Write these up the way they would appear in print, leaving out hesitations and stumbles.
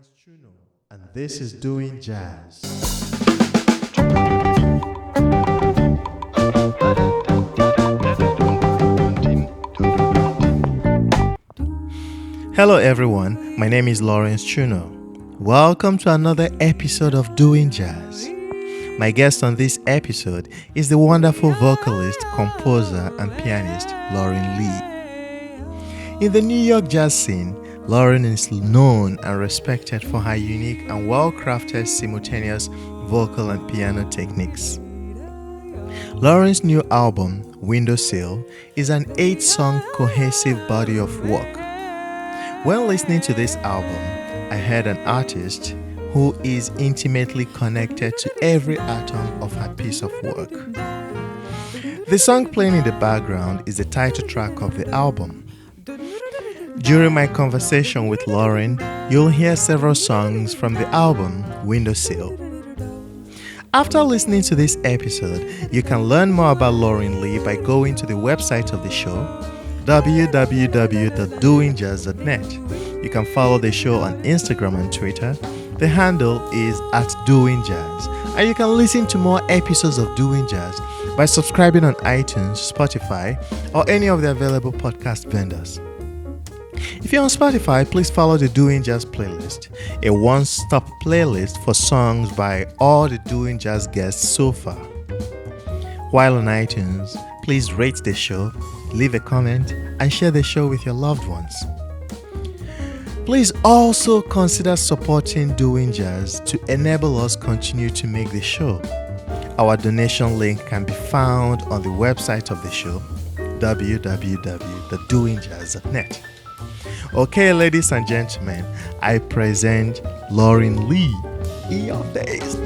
Chuno, and this is Doing Jazz. Hello, everyone. My name is Lauren and Chuno. Welcome to another episode of Doing Jazz. My guest on this episode is the wonderful vocalist, composer, and pianist Lauren Lee. In the New York jazz scene, Lauren is known and respected for her unique and well-crafted simultaneous vocal and piano techniques. Lauren's new album, Windowsill, is an 8-song cohesive body of work. When listening to this album, I heard an artist who is intimately connected to every atom of her piece of work. The song playing in the background is the title track of the album. During my conversation with Lauren, you'll hear several songs from the album Windowsill. After listening to this episode, you can learn more about Lauren Lee by going to the website of the show, www.doingjazz.net. You can follow the show on Instagram and Twitter. The handle is @doingjazz. And you can listen to more episodes of Doing Jazz by subscribing on iTunes, Spotify, or any of the available podcast vendors. If you're on Spotify, please follow the Doing Jazz playlist, a one-stop playlist for songs by all the Doing Jazz guests so far. While on iTunes, please rate the show, leave a comment, and share the show with your loved ones. Please also consider supporting Doing Jazz to enable us continue to make the show. Our donation link can be found on the website of the show, www.doingjazz.net. Okay, ladies and gentlemen, I present Lauren Lee in your face.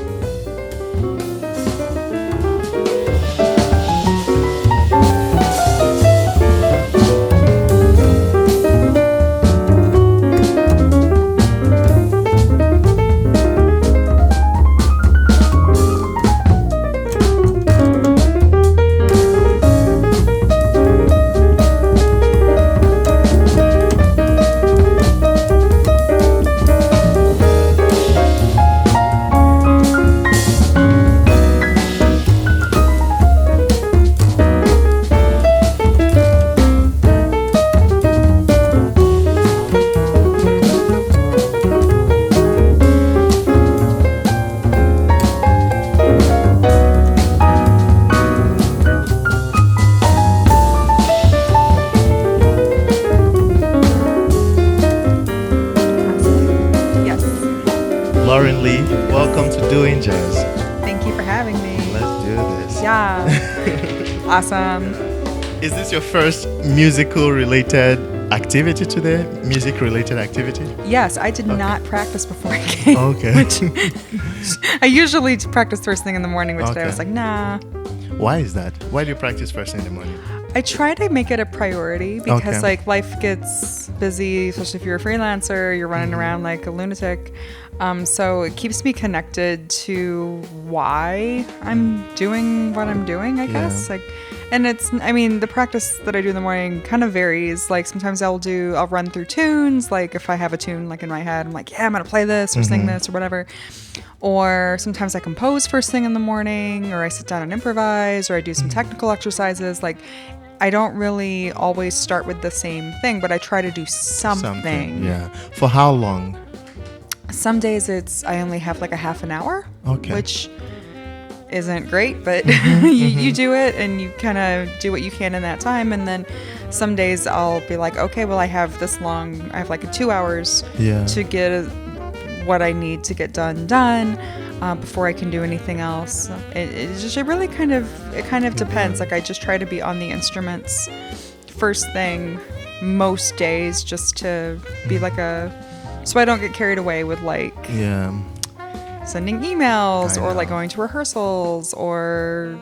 Lauren Lee, welcome to Doing Jazz. Thank you for having me. Let's do this. Yeah. Awesome. Is this your first musical-related activity today? Music-related activity? Yes, I did not practice before I came. Okay. I usually practice first thing in the morning, which today I Okay. was like, nah. Why is that? Why do you practice first thing in the morning? I try to make it a priority because Okay. life gets busy, especially if you're a freelancer, you're running around like a lunatic. So it keeps me connected to why I'm doing what I'm doing, I guess. And the practice that I do in the morning kind of varies. Like sometimes I'll run through tunes. Like if I have a tune like in my head, I'm like, yeah, I'm going to play this or sing this or whatever. Or sometimes I compose first thing in the morning, or I sit down and improvise, or I do some technical exercises. Like I don't really always start with the same thing, but I try to do something. Yeah. For how long? Some days I only have like a half an hour, Okay. which isn't great, but you do it and you kind of do what you can in that time. And then some days I'll be like, okay, well, I have like 2 hours to get what I need to get done before I can do anything else. It really kind of depends. Like I just try to be on the instruments first thing most days, just to be so I don't get carried away with sending emails or like going to rehearsals or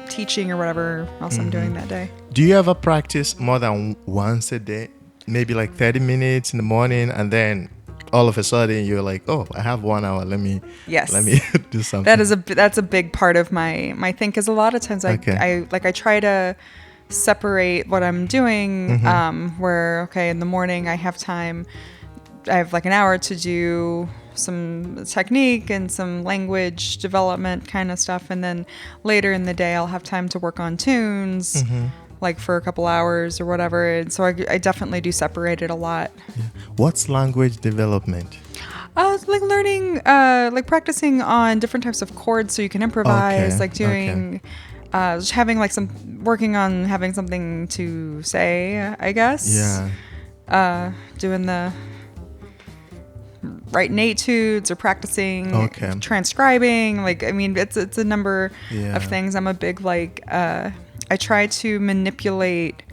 teaching or whatever else I'm doing that day. Do you ever practice more than once a day? Maybe like 30 minutes in the morning, and then all of a sudden you're like, oh, I have 1 hour. Let me do something. That's a big part of my thing, because a lot of times I try to separate what I'm doing, where, okay, in the morning I have time I have like an hour to do some technique and some language development kind of stuff, and then later in the day I'll have time to work on tunes, like for a couple hours or whatever. And so I definitely do separate it a lot. Yeah. What's language development? Like learning, like practicing on different types of chords so you can improvise, like doing, just having like working on having something to say, I guess. Yeah. Doing the writing etudes or practicing transcribing. Like, I mean, it's a number of things. I'm a big, like, I try to manipulate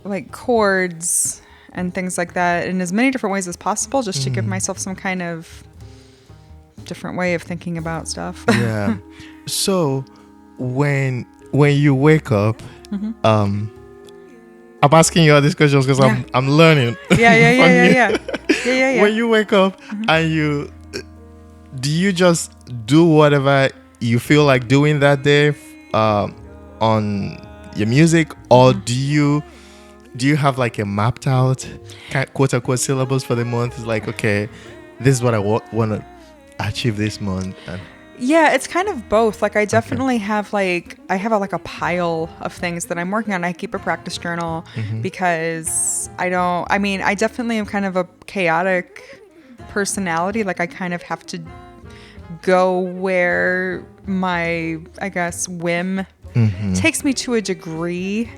like chords and things like that in as many different ways as possible, just to give myself some kind of different way of thinking about stuff. Yeah. So when you wake up, I'm asking you all these questions because I'm learning. Yeah. When you wake up and do you just do whatever you feel like doing that day on your music, or do you have like a mapped out quote unquote syllabus for the month? It's like, okay, this is what I want to achieve this month. Yeah, it's kind of both. Like I definitely have like a pile of things that I'm working on. I keep a practice journal because I definitely am kind of a chaotic personality. Like I kind of have to go where my, I guess, whim takes me to a degree.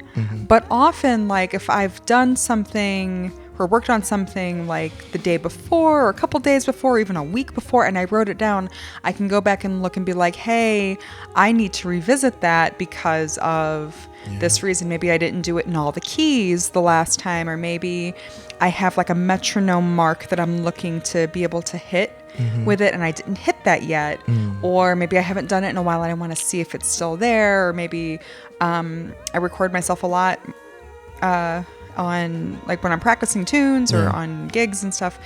But often, like if I've done something or worked on something like the day before or a couple days before or even a week before and I wrote it down, I can go back and look and be like, hey, I need to revisit that because of this reason. Maybe I didn't do it in all the keys the last time, or maybe I have like a metronome mark that I'm looking to be able to hit with it and I didn't hit that yet. Or maybe I haven't done it in a while and I want to see if it's still there. Or maybe I record myself a lot on like when I'm practicing tunes or on gigs and stuff,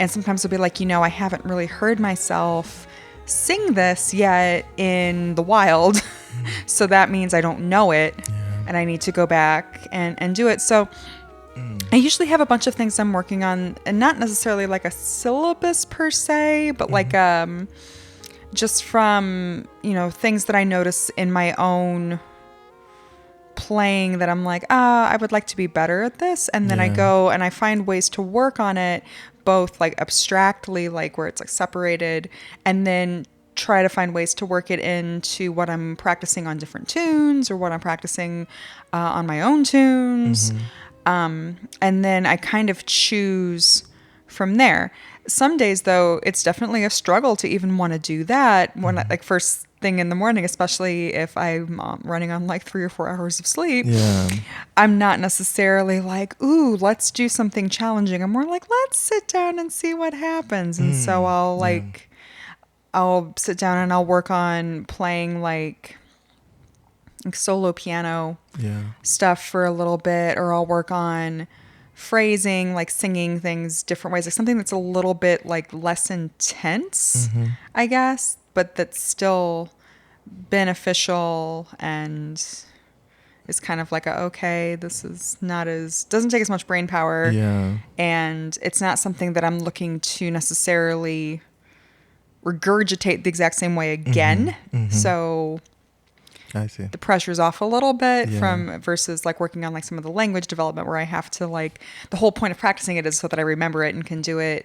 and sometimes I'll be like, I haven't really heard myself sing this yet in the wild. So that means I don't know it and I need to go back and do it. So I usually have a bunch of things I'm working on, and not necessarily like a syllabus per se, but like just from things that I notice in my own playing that I'm like, I would like to be better at this. And then I go and I find ways to work on it, both like abstractly, like where it's like separated, and then try to find ways to work it into what I'm practicing on different tunes or what I'm practicing on my own tunes. And then I kind of choose from there. Some days though, it's definitely a struggle to even want to do that when like first thing in the morning, especially if I'm running on like 3 or 4 hours of sleep. I'm not necessarily like, ooh, let's do something challenging. I'm more like, let's sit down and see what happens. And so I'll sit down and I'll work on playing like solo piano stuff for a little bit, or I'll work on phrasing, like singing things different ways, like something that's a little bit like less intense, I guess, but that's still beneficial and is kind of like this is doesn't take as much brain power, and it's not something that I'm looking to necessarily regurgitate the exact same way again. So I see. The pressure's off a little bit from versus like working on like some of the language development where I have to like, the whole point of practicing it is so that I remember it and can do it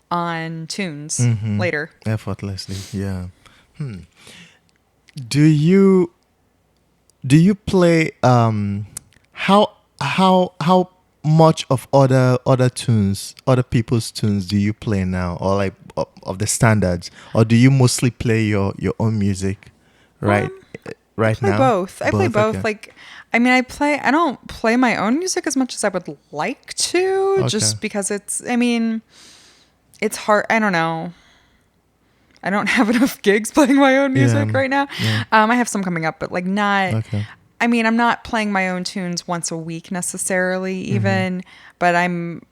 on tunes later. Effortlessly. Yeah. Do you play how much of other tunes, other people's tunes do you play now, or like of the standards, or do you mostly play your own music right now? Both. I play both. Okay. Like, I mean, I don't play my own music as much as I would like to, just because it's hard. I don't know. I don't have enough gigs playing my own music right now. I have some coming up, but like not, I mean, I'm not playing my own tunes once a week necessarily even, but I'm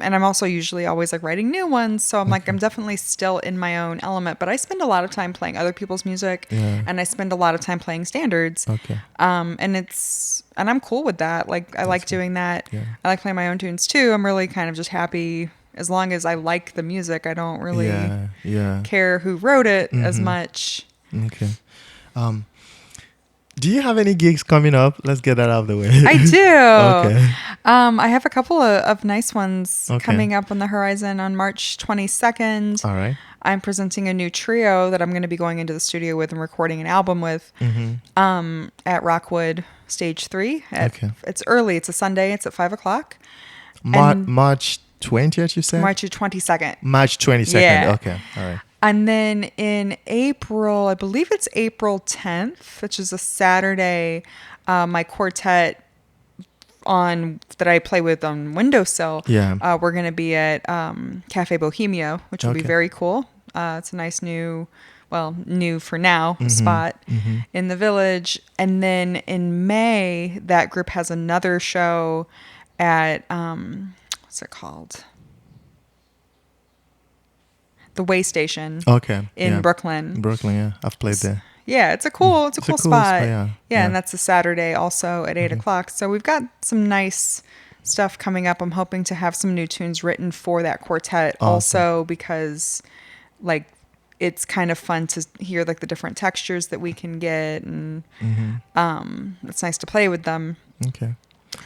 also usually always like writing new ones. So I'm like, I'm definitely still in my own element, but I spend a lot of time playing other people's music and I spend a lot of time playing standards. And I'm cool with that. Like, I like doing that. I like playing my own tunes too. I'm really kind of just happy as long as I like the music, I don't really Yeah. care who wrote it as much. Okay. Um, do you have any gigs coming up? Let's get that out of the way. I do. Okay. I have a couple of nice ones Okay. coming up on the horizon on March 22nd. All right. I'm presenting a new trio that I'm going to be going into the studio with and recording an album with at Rockwood Stage 3. Okay. It's early. It's a Sunday. It's at 5 o'clock. March 20th, you said? March 22nd. March 22nd. Yeah. Okay. All right. And then in April, I believe it's April 10th, which is a Saturday, my quartet that I play with on Windowsill. Yeah. We're going to be at Cafe Bohemia, which will be Okay. very cool. It's a nice new for now spot in the Village. And then in May, that group has another show at, what's it called? The Way Station. Okay. In Brooklyn. Brooklyn, yeah. I've played there. Yeah, it's a cool spot. Yeah. And that's a Saturday also at 8 o'clock. So we've got some nice stuff coming up. I'm hoping to have some new tunes written for that quartet also, because like it's kind of fun to hear like the different textures that we can get, and it's nice to play with them. Okay.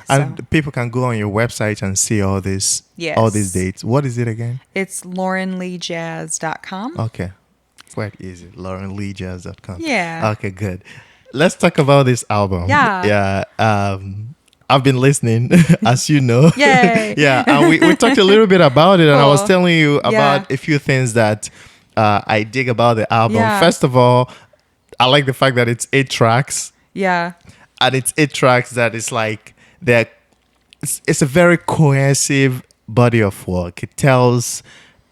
So. And people can go on your website and see all these dates. What is it again? It's laurenleejazz.com. Okay. Quite easy. laurenleejazz.com. Yeah. Okay, good. Let's talk about this album. Yeah. Yeah. I've been listening, as you know. Yay. Yeah. And we talked a little bit about it, and I was Cool. telling you about a few things that I dig about the album. Yeah. First of all, I like the fact that it's 8 tracks. Yeah. And it's 8 tracks that is like it's a very cohesive body of work. It tells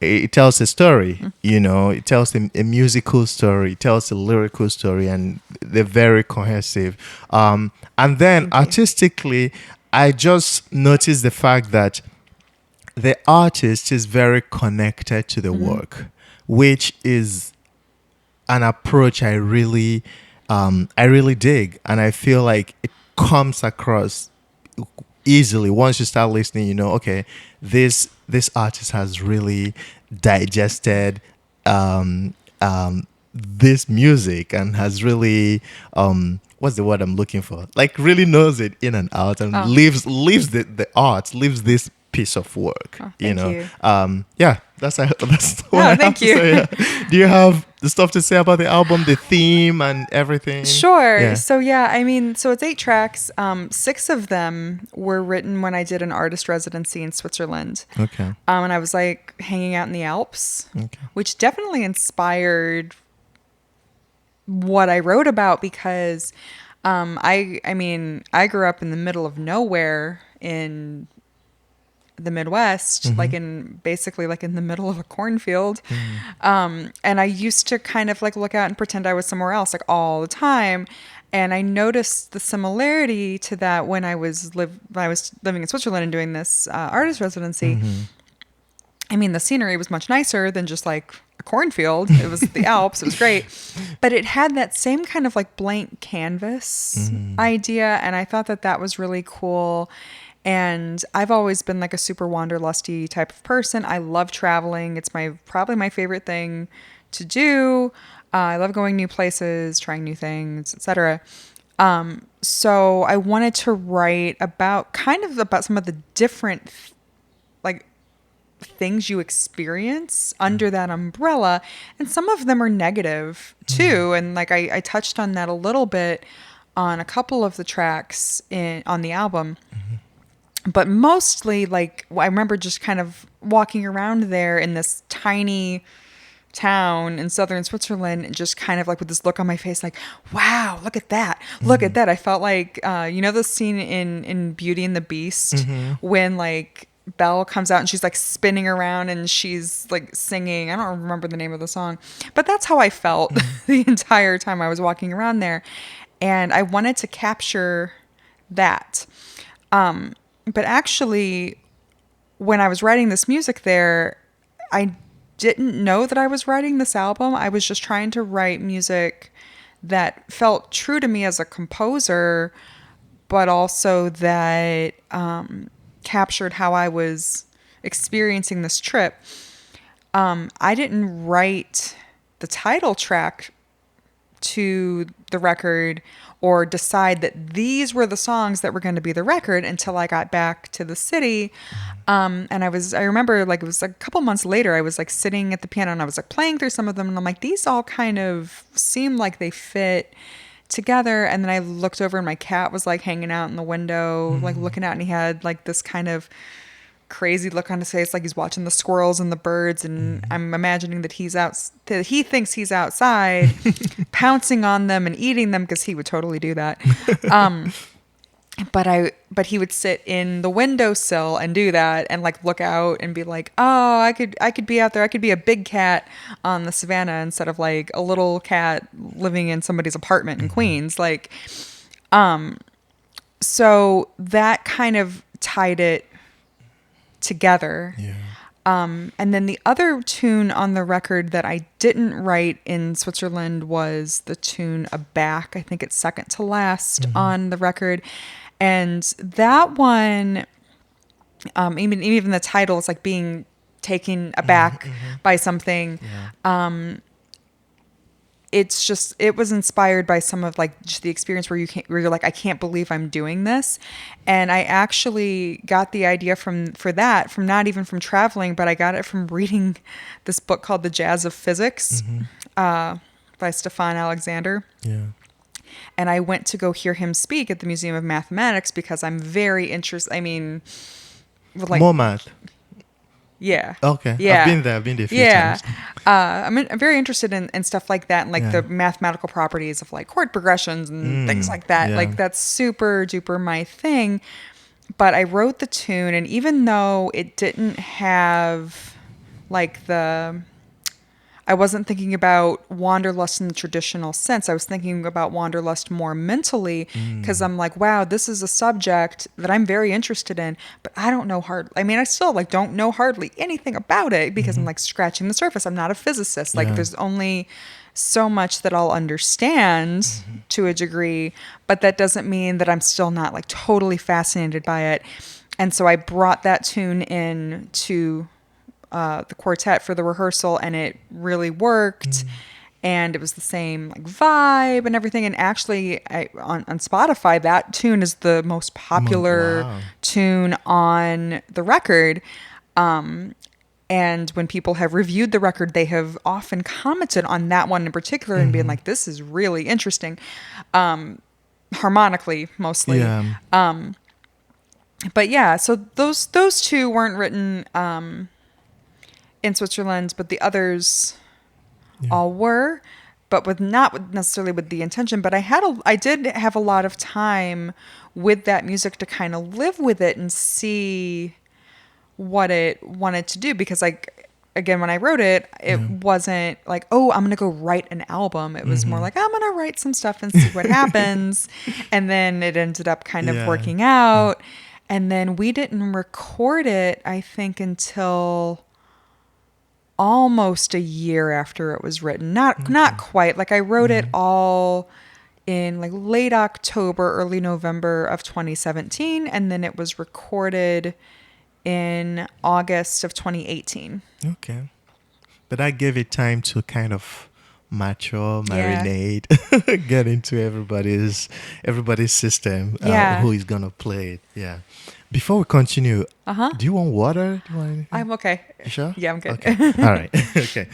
a story, you know. It tells a musical story. It tells a lyrical story, and they're very cohesive. And then artistically, I just noticed the fact that the artist is very connected to the work, which is an approach I really dig, and I feel like it comes across easily once you start listening. You know, okay, this artist has really digested this music and has really what's the word I'm looking for? Like really knows it in and out, and lives the art, lives this piece of work. You know, yeah, that's what I have thank to you. say, yeah. Do you have the stuff to say about the album, the theme and everything? Sure. Yeah. So yeah, I mean, so it's 8 tracks. 6 of them were written when I did an artist residency in Switzerland. Okay. And I was like hanging out in the Alps, which definitely inspired what I wrote about, because I grew up in the middle of nowhere in the Midwest, like basically in the middle of a cornfield. And I used to kind of like look out and pretend I was somewhere else like all the time. And I noticed the similarity to that when I was living in Switzerland and doing this artist residency. I mean, the scenery was much nicer than just like a cornfield. It was the Alps. It was great. But it had that same kind of like blank canvas idea. And I thought that was really cool. And I've always been like a super wanderlusty type of person. I love traveling. It's probably my favorite thing to do. I love going new places, trying new things, etc. So I wanted to write about some of the different like things you experience under that umbrella. And some of them are negative too. And like I touched on that a little bit on a couple of the tracks on the album. But mostly, like, I remember just kind of walking around there in this tiny town in southern Switzerland, and just kind of like with this look on my face, like, wow, look at that. Look at that. I felt like, you know, the scene in Beauty and the Beast when like Belle comes out and she's like spinning around and she's like singing. I don't remember the name of the song, but that's how I felt the entire time I was walking around there. And I wanted to capture that. But actually, when I was writing this music there, I didn't know that I was writing this album. I was just trying to write music that felt true to me as a composer, but also that captured how I was experiencing this trip, I didn't write the title track to the record or decide that these were the songs that were going to be the record until I got back to the city. And I remember like it was a couple months later, I was like sitting at the piano and I was like playing through some of them and I'm like, these all kind of seem like they fit together. And then I looked over and my cat was like hanging out in the window, like looking out, and he had like this kind of crazy look on his face, like he's watching the squirrels and the birds, and I'm imagining that he thinks he's outside pouncing on them and eating them, because he would totally do that. But he would sit in the windowsill and do that and like look out and be like, oh, I could be out there, I could be a big cat on the savannah instead of like a little cat living in somebody's apartment in Queens, like so that kind of tied it together. And then the other tune on the record that I didn't write in Switzerland was the tune Aback. I think it's second to last on the record. And that one, even the title is like being taken aback by something. It was inspired by some of like just the experience where you're like, I can't believe I'm doing this. And I actually got the idea from not even from traveling, but I got it from reading this book called The Jazz of Physics by Stefan Alexander. And I went to go hear him speak at the Museum of Mathematics because I'm very interested. I mean, like more math. Yeah. Okay. Yeah. I've been there a few times. I'm very interested in stuff like that and like the mathematical properties of like chord progressions and things like that. Like that's super duper my thing. But I wrote the tune, and even though it didn't have like I wasn't thinking about Wanderlust in the traditional sense. I was thinking about Wanderlust more mentally, because I'm like, wow, this is a subject that I'm very interested in, but I don't know I still like don't know hardly anything about it, because I'm like scratching the surface. I'm not a physicist. Like there's only so much that I'll understand to a degree, but that doesn't mean that I'm still not like totally fascinated by it. And so I brought that tune in to the quartet for the rehearsal, and it really worked. And it was the same like vibe and everything. And actually, on Spotify, that tune is the most popular tune on the record. And when people have reviewed the record, they have often commented on that one in particular and being like, this is really interesting. Harmonically, mostly. But yeah, so those two weren't written in Switzerland, but the others all were, but not necessarily with the intention. But I did have a lot of time with that music to kind of live with it and see what it wanted to do, because like, again, when I wrote it, it wasn't like, oh, I'm going to go write an album. It was more like, I'm going to write some stuff and see what happens. And then it ended up kind of working out. And then we didn't record it, I think, until almost a year after it was written. Not quite. Like I wrote it all in like late October, early November of 2017, and then it was recorded in August of 2018. Okay. But I gave it time to kind of mature, marinate, get into everybody's system, who is gonna play it. Yeah. Before we continue, do you want water? I'm okay. You sure? Yeah, I'm good. Okay. All right. Okay.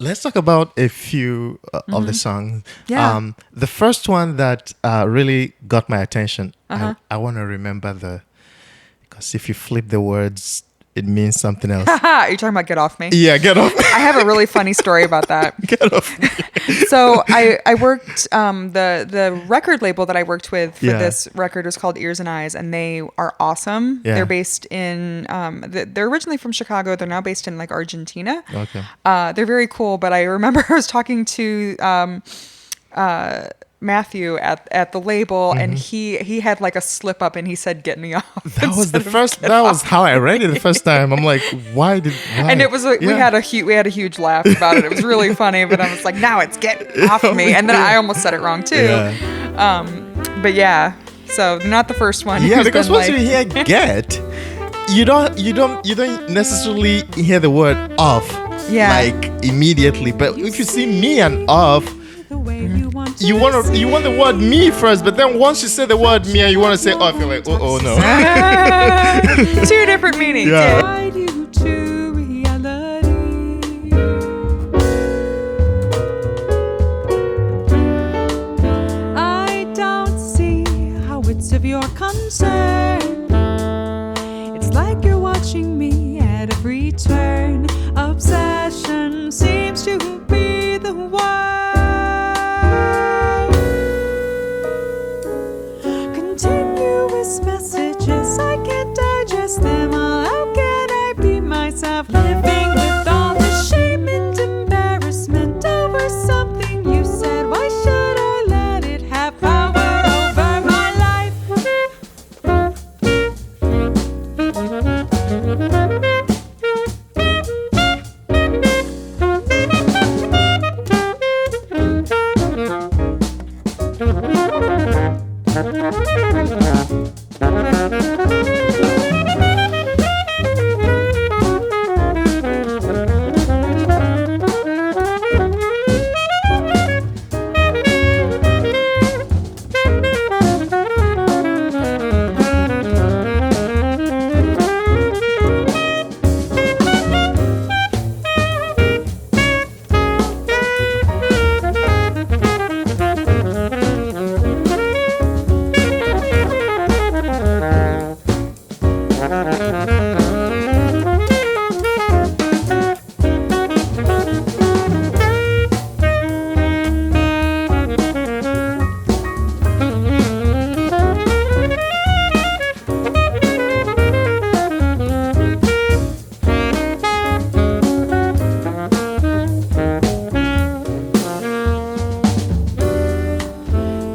Let's talk about a few of the songs. Yeah. The first one that really got my attention, I want to remember because if you flip the words, it means something else. You're talking about Get Off Me? Yeah, Get Off Me. I have a really funny story about that. Get Off Me. So I worked, the record label that I worked with for this record was called Ears and Eyes, and they are awesome. Yeah. They're based in, they're originally from Chicago. They're now based in like Argentina. Okay. They're very cool, but I remember I was talking to Matthew at the label, and he had like a slip up and he said, "Get me off." That was how I read it the first time. I'm like, why? And it was we had a huge laugh about it. It was really funny, but I was like, now it's "Get Off Me," and then I almost said it wrong too. Yeah. But yeah, so not the first one. Yeah, because once you hear "get," you don't necessarily hear the word off like immediately. But if you see me and off, you want the word me first, but then once you say the word me and you want to say off, you're like, oh no. Two different meanings. Yeah. Guide you to reality. I don't see how it's of your concern. It's like you're watching me at every turn. Obsession seems to be the word. Continuous messages, I can't digest them all. How can I be myself, living with all the shame and embarrassment over something you said? Why should I let it have power over my life?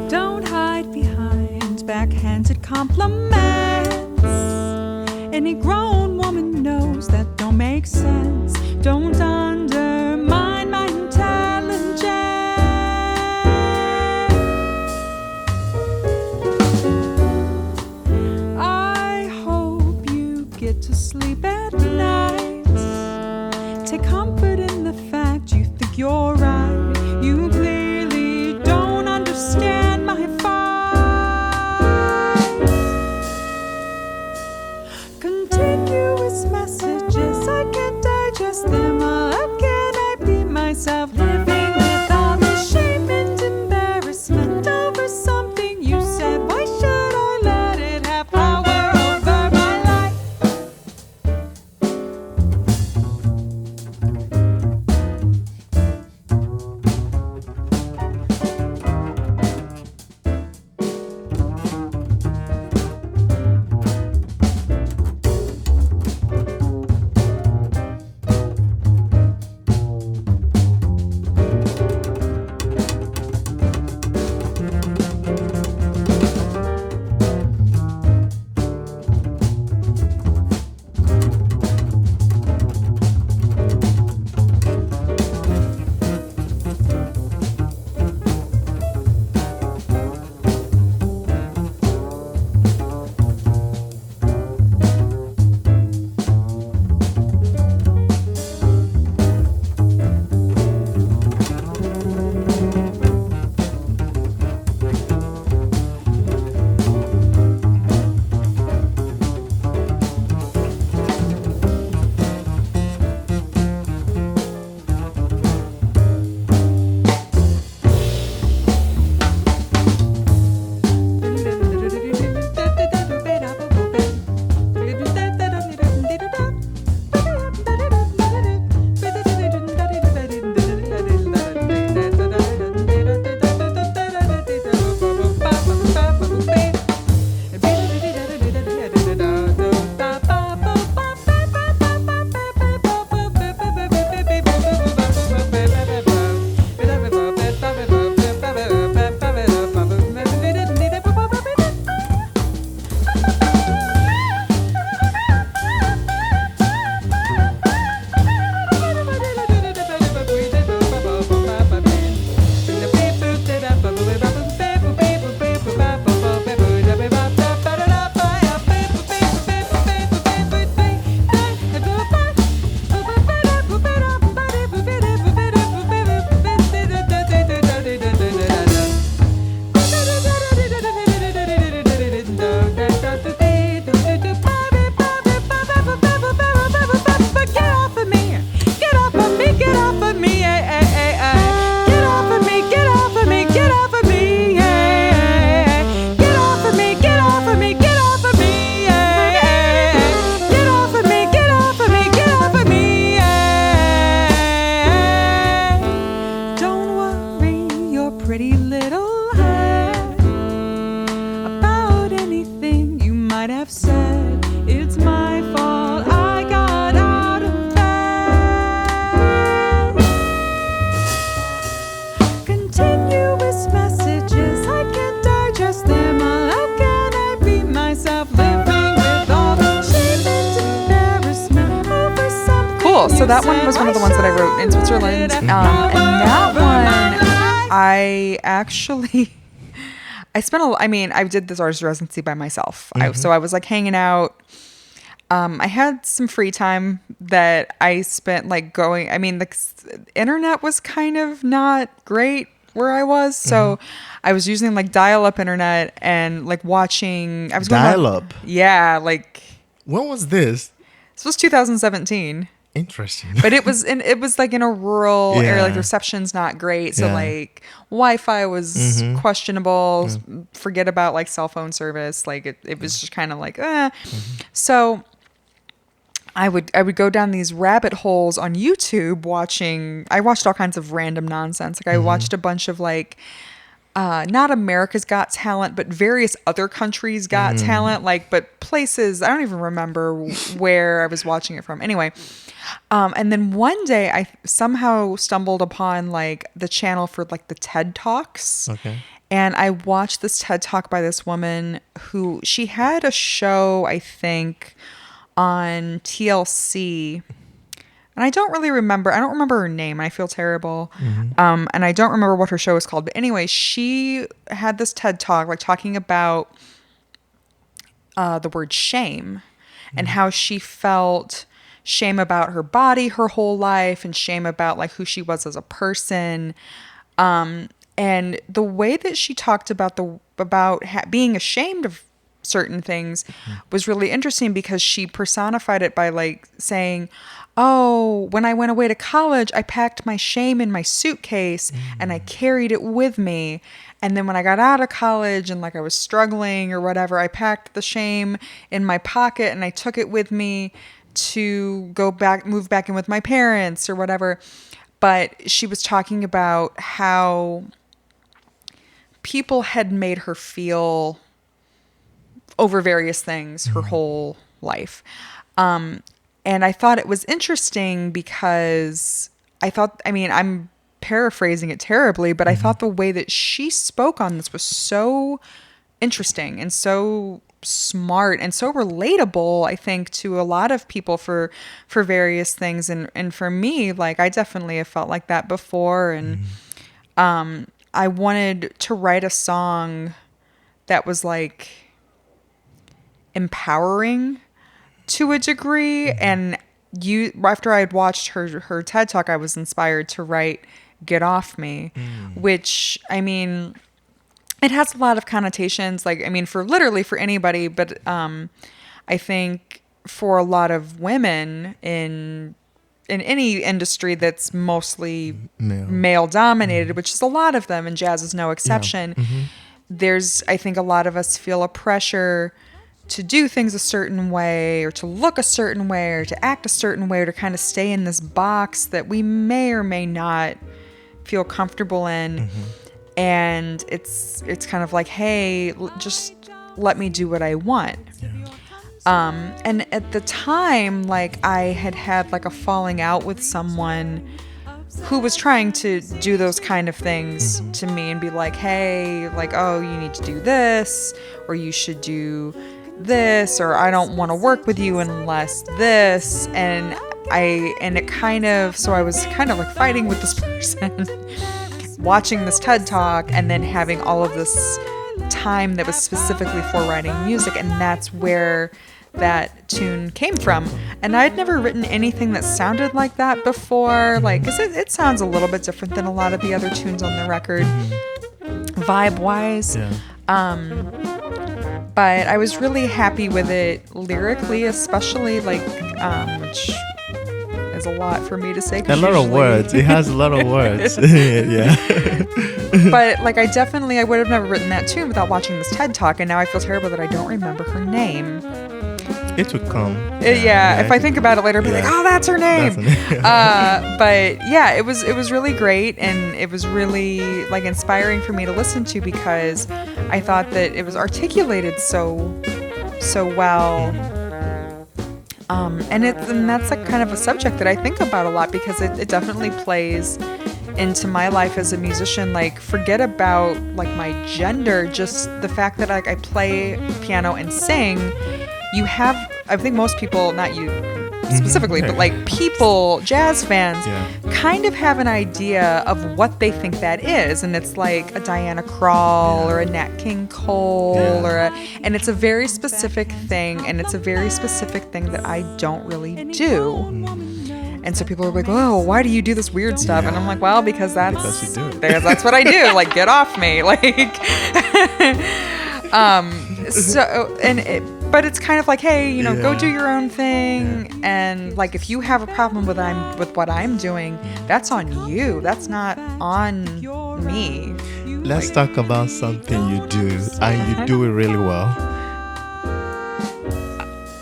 Don't hide behind backhanded compliments. Any grown woman knows that don't make sense. Don't undermine my intelligence. I hope you get to sleep at night. Take comfort in the fact you think you're right. You clearly don't understand my fight. Continuous messages, I can't digest them all. How can I be myself, living with all the shame and embarrassment over something you said? Why should I let it have power over my life? cool. So that one was one of the ones that I wrote in Switzerland. And that one, I actually, I did this artist residency by myself. So I was like hanging out. I had some free time that I spent like going, the internet was kind of not great where I was. So I was using like dial-up internet and like watching, I was going Dial-up? Yeah. Like. When was this? This was 2017. Interesting. But it was like in a rural area, like the reception's not great. So like Wi-Fi was questionable. Forget about like cell phone service. Like it was just kind of like, So I would go down these rabbit holes on YouTube I watched all kinds of random nonsense. Like I watched a bunch of like, not America's Got Talent, but various other countries' got talent, but places, I don't even remember where I was watching it from. Anyway, and then one day I somehow stumbled upon like the channel for like the TED Talks. Okay. And I watched this TED Talk by this woman who, she had a show, I think, on TLC. And I don't remember her name. I feel terrible. And I don't remember what her show was called. But anyway, she had this TED Talk, like talking about the word shame and how she felt shame about her body her whole life and shame about like who she was as a person. And the way that she talked about being ashamed of certain things was really interesting because she personified it by like saying, oh, when I went away to college, I packed my shame in my suitcase and I carried it with me. And then when I got out of college and like I was struggling or whatever, I packed the shame in my pocket and I took it with me to move back in with my parents or whatever. But she was talking about how people had made her feel over various things her whole life. And I thought it was interesting because I'm paraphrasing it terribly, but I thought the way that she spoke on this was so interesting and so smart and so relatable, I think, to a lot of people for various things. And for me, like, I definitely have felt like that before. And I wanted to write a song that was like empowering to a degree. And after I had watched her TED Talk, I was inspired to write Get Off Me, which, I mean, it has a lot of connotations, like, I mean, for anybody, but I think for a lot of women in any industry that's mostly male dominated, which is a lot of them, and jazz is no exception. There's, I think, a lot of us feel a pressure to do things a certain way, or to look a certain way, or to act a certain way, or to kind of stay in this box that we may or may not feel comfortable in. And it's kind of like, hey, just let me do what I want. And at the time, like, I had like a falling out with someone who was trying to do those kind of things to me and be like, hey, like, oh, you need to do this, or you should do this, or I don't want to work with you unless this. And it kind of, so I was kind of like fighting with this person, watching this TED Talk, and then having all of this time that was specifically for writing music. And that's where that tune came from. And I'd never written anything that sounded like that before, like, 'cause it sounds a little bit different than a lot of the other tunes on the record, vibe wise. But I was really happy with it lyrically, especially, like, which is a lot for me to say. A lot of words. It has a lot of words. Yeah. But, like, I would have never written that tune without watching this TED Talk, and now I feel terrible that I don't remember her name. It would come. Yeah, if I think about it later, I'll be like, oh, that's her name. But yeah, it was really great, and it was really, like, inspiring for me to listen to, because I thought that it was articulated so well. And that's like kind of a subject that I think about a lot, because it definitely plays into my life as a musician. Like, forget about, like, my gender, just the fact that, like, I play piano and sing. I think most people, not you specifically, but like people, jazz fans, Yeah. kind of have an idea of what they think that is, and it's like a Diana Krall or a Nat King Cole and it's a very specific thing, and it's a very specific thing that I don't really do. And so people are like, "Oh, why do you do this weird stuff?" And I'm like, "Well, because Because you do it. that's what I do. Like, get off me!" Like, but it's kind of like, hey, you know, go do your own thing, and like, if you have a problem with what I'm doing, that's on you. That's not on me. Let's talk about something you do, and you do it really well.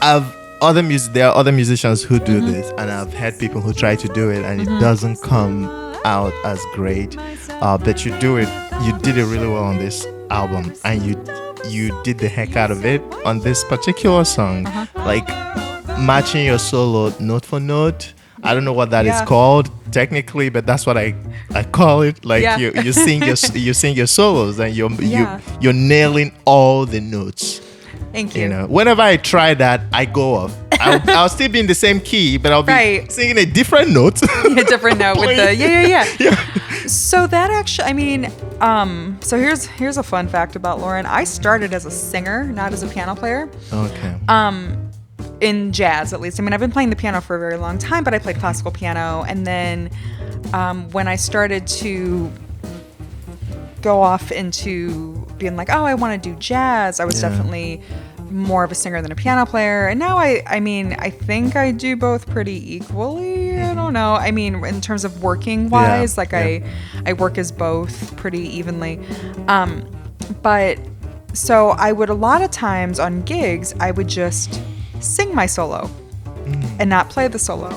There are other musicians who do this, and I've heard people who try to do it, and it doesn't come out as great. But you do it. You did it really well on this album, and you did the heck out of it on this particular song, like matching your solo note for note. I don't know what that is called technically, but that's what I call it. Like you sing your solos, and you're nailing all the notes. Thank you. You know, whenever I try that, I go off. I'll still be in the same key, but I'll be singing a different note. A different note with the yeah. So that actually, I mean, so here's a fun fact about Lauren. I started as a singer, not as a piano player. Okay. In jazz, at least. I mean, I've been playing the piano for a very long time, but I played classical piano, and then when I started to go off into being like, oh, I want to do jazz, I was definitely more of a singer than a piano player. And now I mean, I think I do both pretty equally. I don't know. I mean, in terms of working wise, I work as both pretty evenly. But so I would, a lot of times on gigs, I would just sing my solo and not play the solo.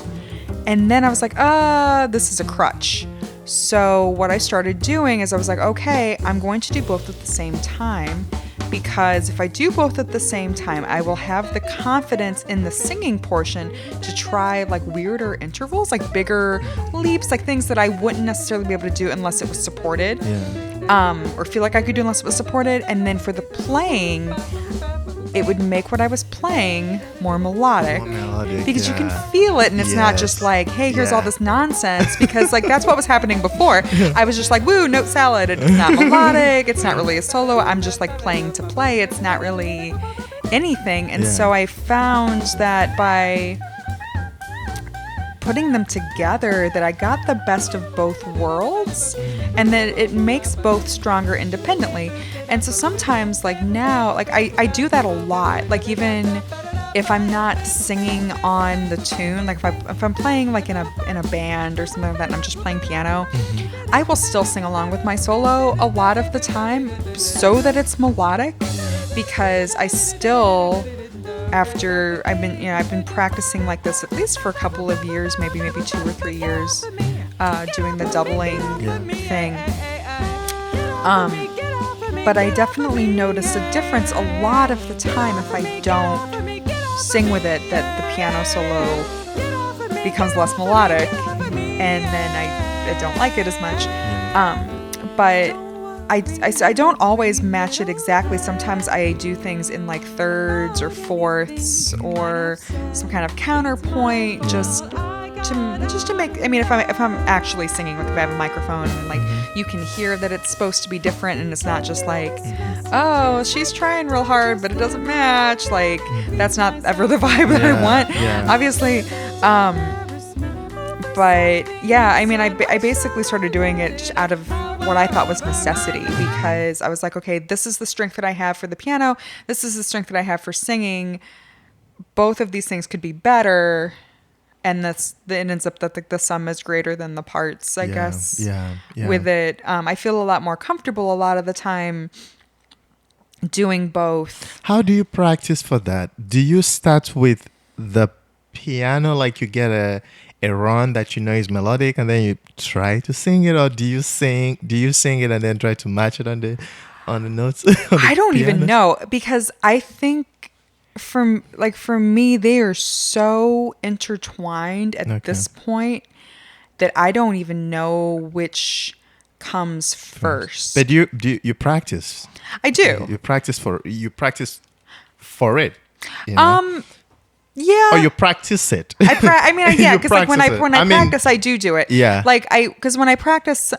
And then I was like, this is a crutch. So what I started doing is I was like, okay, I'm going to do both at the same time, because if I do both at the same time, I will have the confidence in the singing portion to try like weirder intervals, like bigger leaps, like things that I wouldn't necessarily be able to do unless it was supported, or feel like I could do unless it was supported. And then for the playing, it would make what I was playing more melodic, because you can feel it, and it's not just like, hey, here's all this nonsense, because like that's what was happening before. I was just like, woo, note salad. It's not melodic. It's not really a solo. I'm just like playing to play. It's not really anything. And so I found that by putting them together, that I got the best of both worlds, and that it makes both stronger independently. And so sometimes, like now, like I do that a lot. Like even if I'm not singing on the tune, like if I'm playing like in a band or something like that, and I'm just playing piano, I will still sing along with my solo a lot of the time, so that it's melodic, because I still, after I've been practicing like this at least for a couple of years, maybe 2 or 3 years, doing the doubling thing. But I definitely notice a difference a lot of the time if I don't sing with it, that the piano solo becomes less melodic, and then I don't like it as much. But I don't always match it exactly. Sometimes I do things in like thirds or fourths or some kind of counterpoint, just to make. I mean, if I'm actually singing, like if I have a microphone, like you can hear that it's supposed to be different, and it's not just like, oh, she's trying real hard, but it doesn't match. Like that's not ever the vibe that I want, obviously. But yeah, I mean, I basically started doing it just out of what I thought was necessity, because I was like, okay, this is the strength that I have for the piano. This is the strength that I have for singing. Both of these things could be better. And it ends up that the sum is greater than the parts, I guess. With it, I feel a lot more comfortable a lot of the time doing both. How do you practice for that? Do you start with the piano, like you get a run that you know is melodic, and then you try to sing it, or do you sing it and then try to match it on the notes? I don't even know, because I think for me, they are so intertwined at this point that I don't even know which comes first. But do you practice? I do. You practice for it. You know? Yeah. Or you practice it? I mean, yeah, You because like when I practice it. practice, I do it. Yeah. Like because when I practice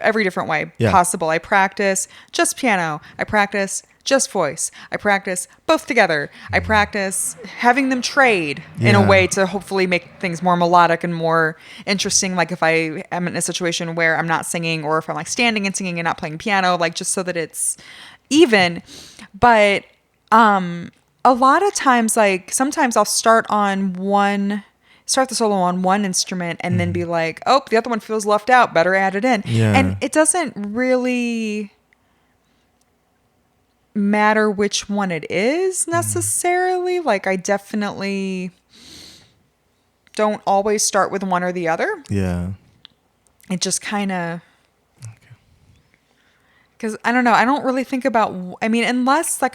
every different way Yeah. possible. I practice just piano. I practice just voice. I practice both together. I practice having them trade in a Yeah. way to hopefully make things more melodic and more interesting. Like if I am in a situation where I'm not singing, or if I'm like standing and singing and not playing piano, like just so that it's even. But a lot of times, like sometimes I'll start the solo on one instrument and then be like, oh, the other one feels left out, better add it in. Yeah. And it doesn't really matter which one it is necessarily. Like I definitely don't always start with one or the other. Yeah. It just kind of, because I don't know, I don't really think about, I mean, unless like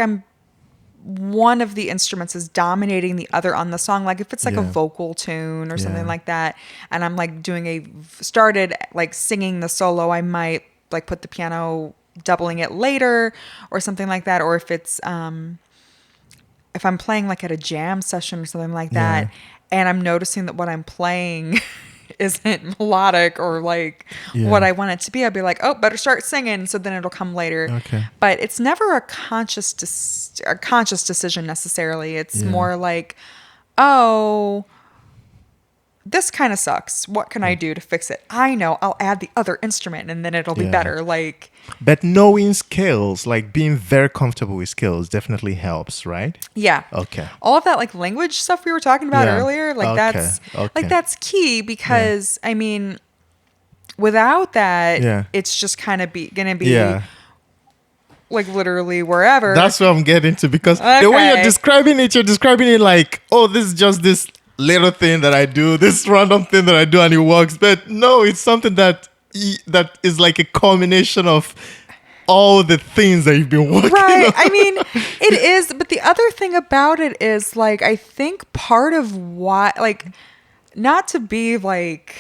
one of the instruments is dominating the other on the song, like if it's like a Yeah. vocal tune or something Yeah. like that, and I'm like started like singing the solo, I might like put the piano doubling it later or something like that. Or if it's if I'm playing like at a jam session or something like that, Yeah. and I'm noticing that what I'm playing isn't melodic or like Yeah. what I want it to be, I'll be like, oh, better start singing, so then it'll come later. Okay. But it's never a conscious decision necessarily. It's Yeah. more like, oh, this kind of sucks. What can I do to fix it? I know, I'll add the other instrument and then it'll be Yeah. better. Like, But knowing scales, like being very comfortable with scales, definitely helps, right? yeah. Okay. All of that like language stuff we were talking about Yeah. earlier, like Okay. Okay. like that's key because I mean, without that, Yeah. it's just kind of gonna be Yeah. like literally wherever. That's what I'm getting to, because the way you're Okay. describing it like, oh, this is just this little thing that I do, this random thing that I do, and it works. But no, it's something that is like a culmination of all the things that you've been working Right. on. I mean, it is. But the other thing about it is, like, I think part of why, like, not to be like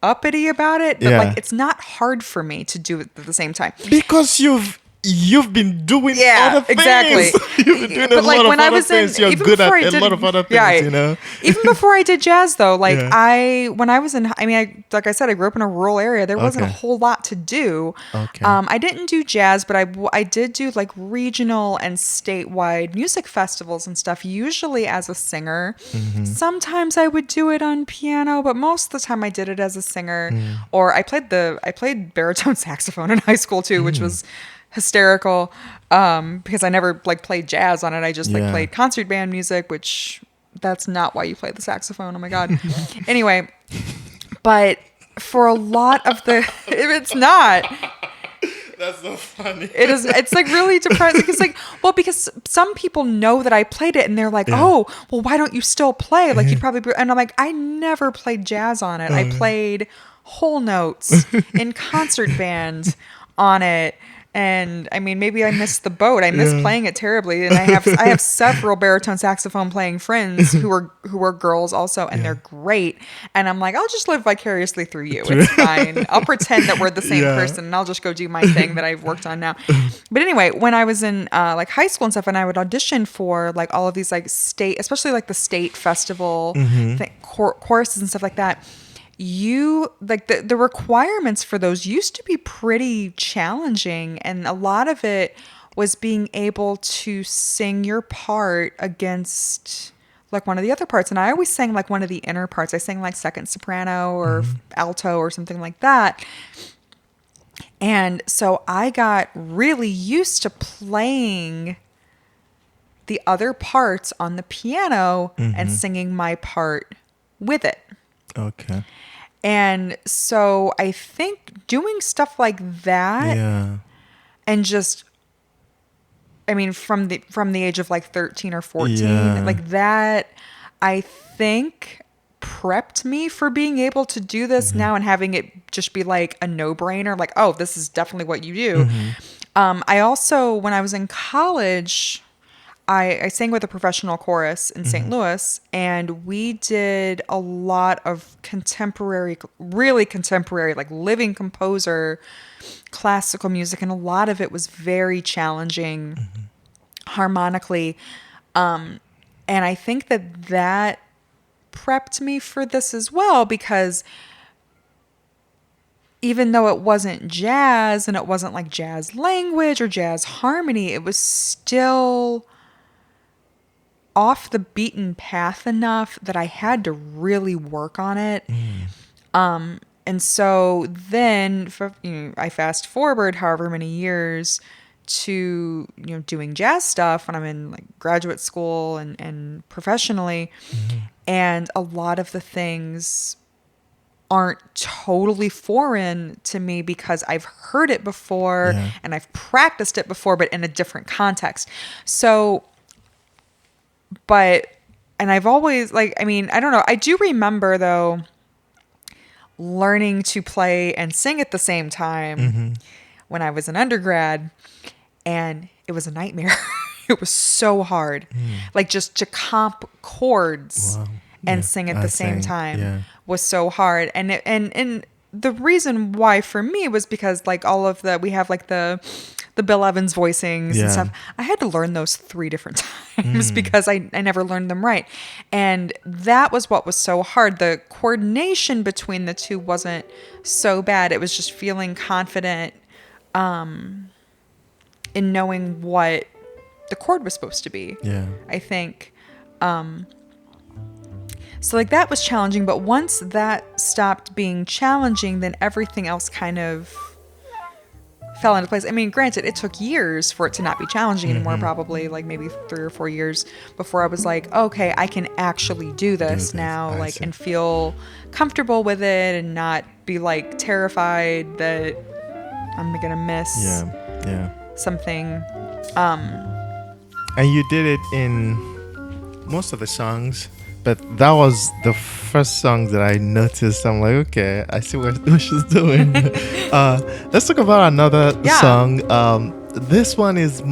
uppity about it, but Yeah. like, it's not hard for me to do it at the same time. Because you've been doing Yeah, other things. exactly. You've been doing But a like lot of when I other was in, things. You're even good at before I a did, lot of other things, yeah, you know? even before I did jazz though, like Yeah. when I was in, I mean, like I said, I grew up in a rural area. There wasn't a Okay. whole lot to do. Okay. I didn't do jazz, but I did do like regional and statewide music festivals and stuff, usually as a singer. Mm-hmm. Sometimes I would do it on piano, but most of the time I did it as a singer. Or I played baritone saxophone in high school too, which was hysterical, because I never like played jazz on it. I just like Yeah. played concert band music, which that's not why you play the saxophone. Oh my God. Anyway, but for a lot of it's not. That's so funny. It is. It's like really depressing. It's like, well, because some people know that I played it, and they're like, "Oh, well, why don't you still play? Like you'd probably." And I'm like, I never played jazz on it. I played whole notes in concert band on it. And I mean, maybe I missed the boat. I miss playing it terribly. And I have several baritone saxophone playing friends who are girls also, and they're great. And I'm like, I'll just live vicariously through you. It's fine. I'll pretend that we're the same person, and I'll just go do my thing that I've worked on now. But anyway, when I was in like high school and stuff, and I would audition for like all of these like state, especially like the state festival choruses and stuff like that. The requirements for those used to be pretty challenging, and a lot of it was being able to sing your part against like one of the other parts. And I always sang like one of the inner parts. I sang like second soprano or alto or something like that. And so I got really used to playing the other parts on the piano and singing my part with it. Okay. And so I think doing stuff like that and just, I mean, from the age of like 13 or 14, like that, I think prepped me for being able to do this now and having it just be like a no-brainer, like, oh, this is definitely what you do. I also, when I was in college, I sang with a professional chorus in St. Louis, and we did a lot of really contemporary, like living composer, classical music, and a lot of it was very challenging harmonically. And I think that prepped me for this as well, because even though it wasn't jazz and it wasn't like jazz language or jazz harmony, it was still off the beaten path enough that I had to really work on it. And so then I fast forward however many years to, doing jazz stuff when I'm in like graduate school and professionally. And a lot of the things aren't totally foreign to me because I've heard it before and I've practiced it before, but in a different context. So, and I've always I don't know. I do remember though, learning to play and sing at the same time when I was an undergrad, and it was a nightmare. It was so hard. Like just to comp chords and sing at the same time was so hard. And the reason why for me was because like we have like the Bill Evans voicings and stuff. I had to learn those 3 different times because I never learned them right. And that was what was so hard. The coordination between the two wasn't so bad. It was just feeling confident in knowing what the chord was supposed to be. I think. So like that was challenging, but once that stopped being challenging, then everything else kind of fell into place. I mean, granted, it took years for it to not be challenging anymore, probably like maybe 3 or 4 years before I was like, okay, I can actually do this now, and feel comfortable with it and not be like terrified that I'm going to miss something. And you did it in most of the songs, but that was the first song that I noticed. I'm like, okay, I see what she's doing. Let's talk about another song. This one is it's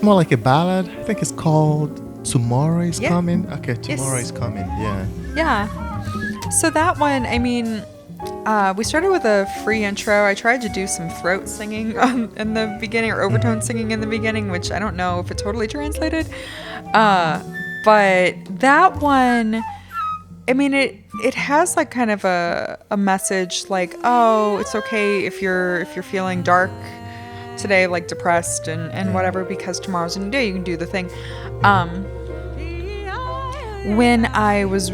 more like a ballad. I think it's called Tomorrow is Coming. Okay, Tomorrow is Coming. Yeah. So that one, I mean, we started with a free intro. I tried to do some throat singing in the beginning, or overtone singing in the beginning, which I don't know if it totally translated. But that one, I mean, it has like kind of a message like, oh, it's okay if you're feeling dark today, like depressed and whatever, because tomorrow's a new day. You can do the thing. When I was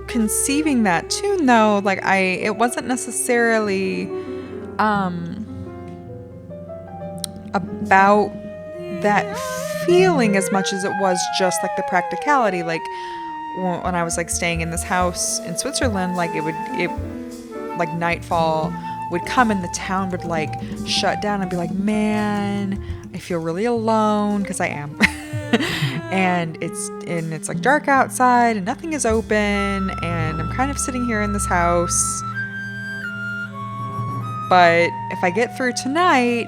conceiving that tune though, like it wasn't necessarily about that feeling as much as it was just like the practicality. Like when I was like staying in this house in Switzerland, like it like nightfall would come and the town would like shut down and be like, man, I feel really alone, because I am. and it's like dark outside and nothing is open and I'm kind of sitting here in this house. But if I get through tonight,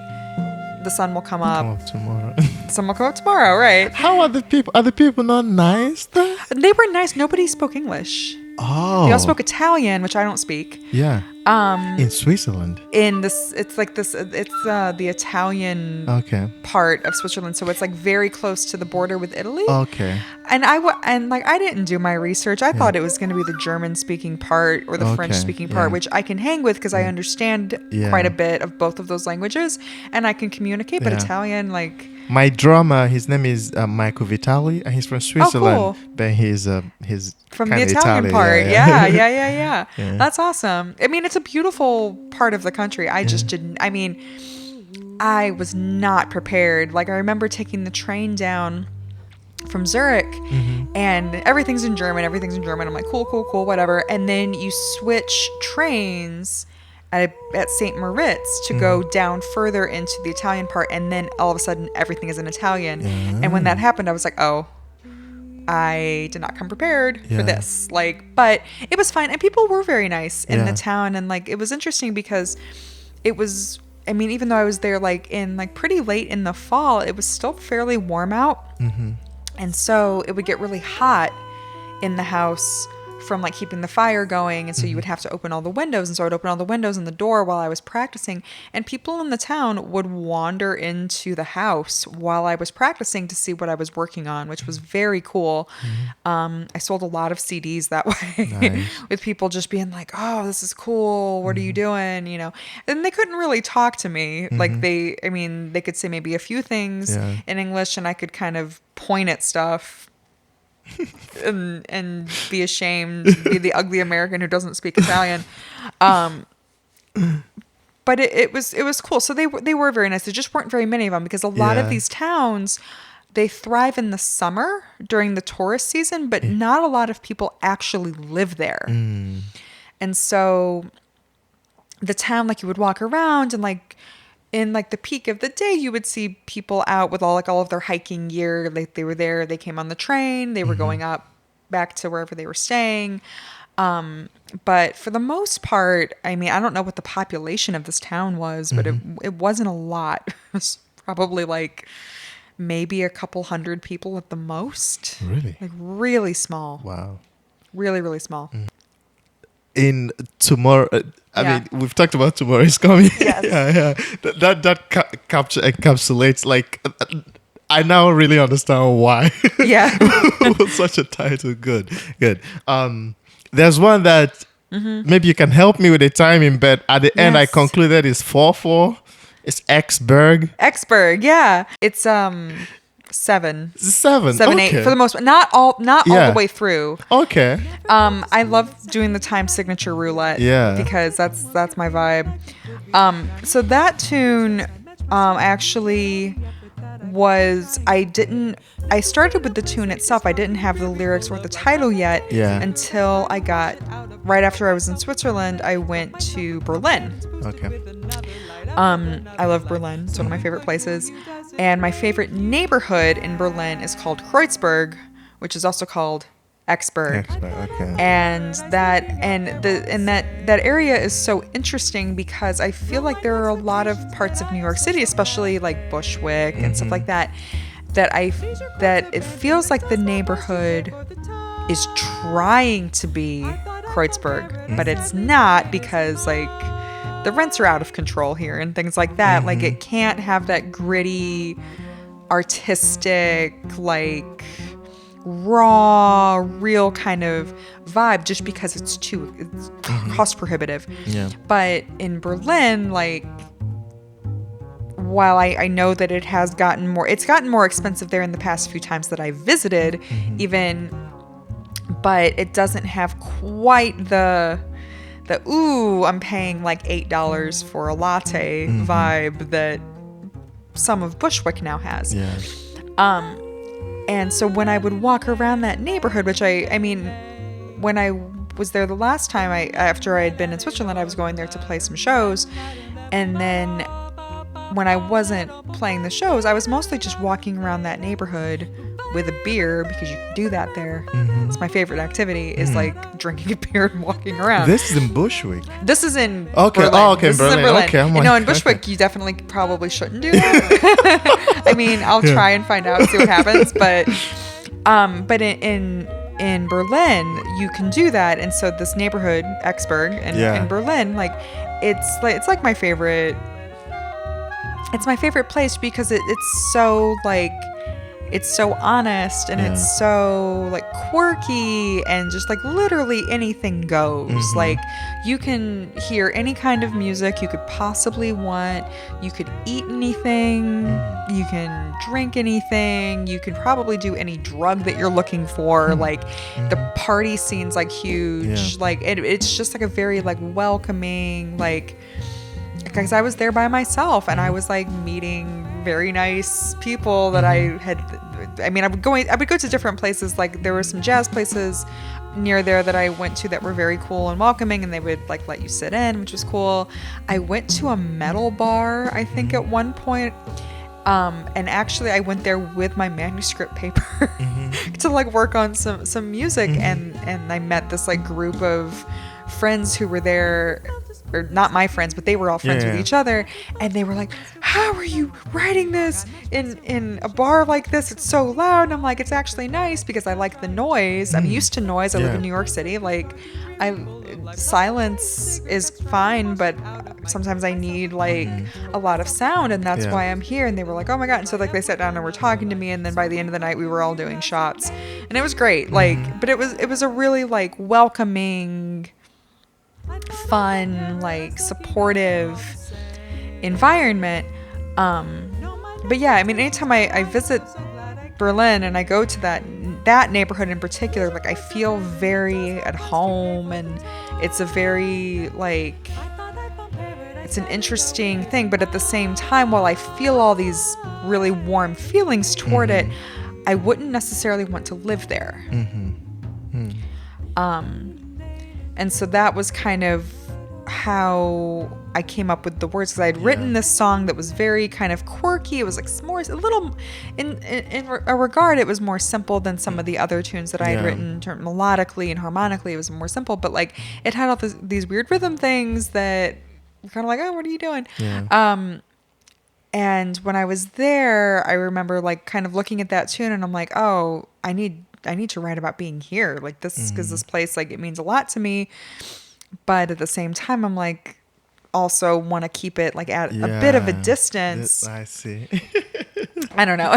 the sun will come up tomorrow. The sun will come up tomorrow, right? How are the people? Are the people not nice though? They were nice. Nobody spoke English. Oh. They all spoke Italian, which I don't speak. Yeah. In Switzerland. It's the Italian part of Switzerland, so it's like very close to the border with Italy. Okay. And I didn't do my research. I thought it was going to be the German-speaking part or the French-speaking part, which I can hang with because I understand quite a bit of both of those languages, and I can communicate. But Italian, like. My drummer, his name is Michael Vitali, and he's from Switzerland. Oh, cool. But he's from the Italian part. Yeah. That's awesome. I mean, it's a beautiful part of the country. I just didn't. I mean, I was not prepared. Like I remember taking the train down from Zurich, and everything's in German. I'm like, cool, whatever. And then you switch trains at St. Moritz to go down further into the Italian part, and then all of a sudden everything is in Italian. And when that happened, I was like, oh, I did not come prepared for this. Like, but it was fine, and people were very nice in the town, and like it was interesting because it was, I mean, even though I was there like in like pretty late in the fall, it was still fairly warm out. And so it would get really hot in the house from like keeping the fire going, and so you would have to open all the windows, and so I'd open all the windows and the door while I was practicing, and people in the town would wander into the house while I was practicing to see what I was working on, which was very cool. I sold a lot of CDs that way. Nice. With people just being like, oh, this is cool, what are you doing, you know? And they couldn't really talk to me. Like they could say maybe a few things in English, and I could kind of point at stuff and be ashamed, be the ugly American who doesn't speak Italian. But it was cool. So they were very nice. There just weren't very many of them, because a lot of these towns, they thrive in the summer during the tourist season, but not a lot of people actually live there. And so the town, like, you would walk around, and like in like the peak of the day, you would see people out with all of their hiking gear. Like they were there, they came on the train, they were going up back to wherever they were staying. But for the most part, I mean, I don't know what the population of this town was, but it wasn't a lot. It was probably like maybe a couple hundred people at the most. Really? Like really small. Wow. Really, really small. In tomorrow, I mean, we've talked about Tomorrow Is Coming. Yes. That encapsulates, like, I now really understand why. Yeah. Such a title. Good. There's one that maybe you can help me with the timing, but at the end I concluded it's 4/4. It's X-Berg. X-Berg, yeah. It's 7. 7, 7, okay. 8 for the most part. Not all the way through. Okay. I love doing the time signature roulette. Yeah. Because that's my vibe. So that tune actually was, I started with the tune itself. I didn't have the lyrics or the title yet until right after I was in Switzerland, I went to Berlin. Okay. I love Berlin. It's one of my favorite places. And my favorite neighborhood in Berlin is called Kreuzberg, which is also called X-Berg. Okay. And that area is so interesting because I feel like there are a lot of parts of New York City, especially like Bushwick and stuff like that, that it feels like the neighborhood is trying to be Kreuzberg, but it's not, because like the rents are out of control here and things like that. Like it can't have that gritty, artistic, like raw, real kind of vibe, just because it's cost prohibitive. Yeah. But in Berlin, like, while I know that it's gotten more expensive there in the past few times that I visited, but it doesn't have quite the I'm paying like $8 for a latte vibe that some of Bushwick now has. Yeah. And so when I would walk around that neighborhood, which I mean, when I was there the last time, after I had been in Switzerland, I was going there to play some shows. And then when I wasn't playing the shows, I was mostly just walking around that neighborhood with a beer, because you can do that there. It's my favorite activity, is like drinking a beer and walking around. This is in Bushwick. This is in Berlin. Oh, okay, this Berlin. Is in Berlin. Okay, I'm you like, know, in Bushwick, you definitely probably shouldn't do that. I mean, I'll try and find out, see what happens. But in Berlin, you can do that. And so this neighborhood, X-Berg, in Berlin, like it's like my favorite. It's my favorite place because it's so like. It's so honest, and it's so like quirky, and just like literally anything goes. Like you can hear any kind of music you could possibly want. You could eat anything. You can drink anything. You can probably do any drug that you're looking for. Like the party scene's like huge. Like it's just like a very like welcoming, like, because I was there by myself, and I was like meeting very nice people that I would go to different places. Like there were some jazz places near there that I went to that were very cool and welcoming, and they would like let you sit in, which was cool. I went to a metal bar, I think, at one point. And actually I went there with my manuscript paper to like work on some music, and I met this like group of friends who were there or not my friends, but they were all friends with Yeah. each other, and they were like, how are you writing this in a bar like this? It's so loud. And I'm like, it's actually nice because I like the noise. I'm used to noise. I live Yeah. in New York City. Like, silence is fine, but sometimes I need like a lot of sound, and that's Yeah. why I'm here. And they were like, oh my god. And so like they sat down and were talking to me, and then by the end of the night we were all doing shots, and it was great. Like, but it was a really like welcoming, fun, like supportive environment. But yeah, I mean, anytime I visit Berlin and I go to that neighborhood in particular, like I feel very at home, and it's a very like, it's an interesting thing. But at the same time, while I feel all these really warm feelings toward it, I wouldn't necessarily want to live there. And so that was kind of how I came up with the words, because I had written this song that was very kind of quirky. It was like more, a little, in a regard, it was more simple than some of the other tunes that I had written melodically and harmonically. It was more simple, but like it had all these weird rhythm things that were kind of like, oh, what are you doing? Yeah. And when I was there, I remember like kind of looking at that tune, and I'm like, oh, I need to write about being here, like this, because this place, like, it means a lot to me. But at the same time, I'm like, also want to keep it like at a bit of a distance. I see. I don't know.